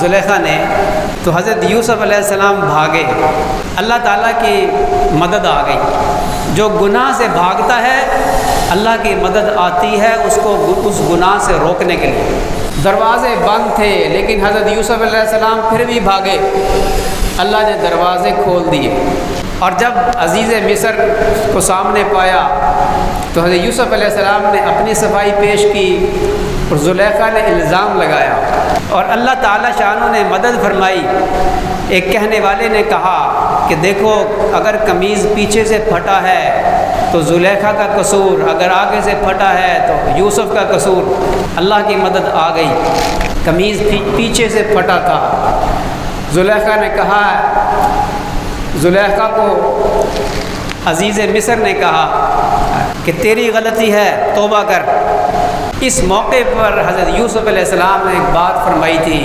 زلیخا نے تو حضرت یوسف علیہ السلام بھاگے، اللہ تعالیٰ کی مدد آ گئی۔ جو گناہ سے بھاگتا ہے اللہ کی مدد آتی ہے اس کو اس گناہ سے روکنے کے لیے۔ دروازے بند تھے لیکن حضرت یوسف علیہ السلام پھر بھی بھاگے، اللہ نے دروازے کھول دیے۔ اور جب عزیز مصر کو سامنے پایا تو حضرت یوسف علیہ السلام نے اپنی صفائی پیش کی اور زلیخا نے الزام لگایا، اور اللہ تعالیٰ شانہ نے مدد فرمائی۔ ایک کہنے والے نے کہا کہ دیکھو اگر قمیض پیچھے سے پھٹا ہے تو زلیخا کا قصور، اگر آگے سے پھٹا ہے تو یوسف کا قصور۔ اللہ کی مدد آ گئی، قمیض پیچھے سے پھٹا تھا۔ زلیخا نے کہا، زلیخا کو عزیز مصر نے کہا کہ تیری غلطی ہے، توبہ کر۔ اس موقع پر حضرت یوسف علیہ السلام نے ایک بات فرمائی تھی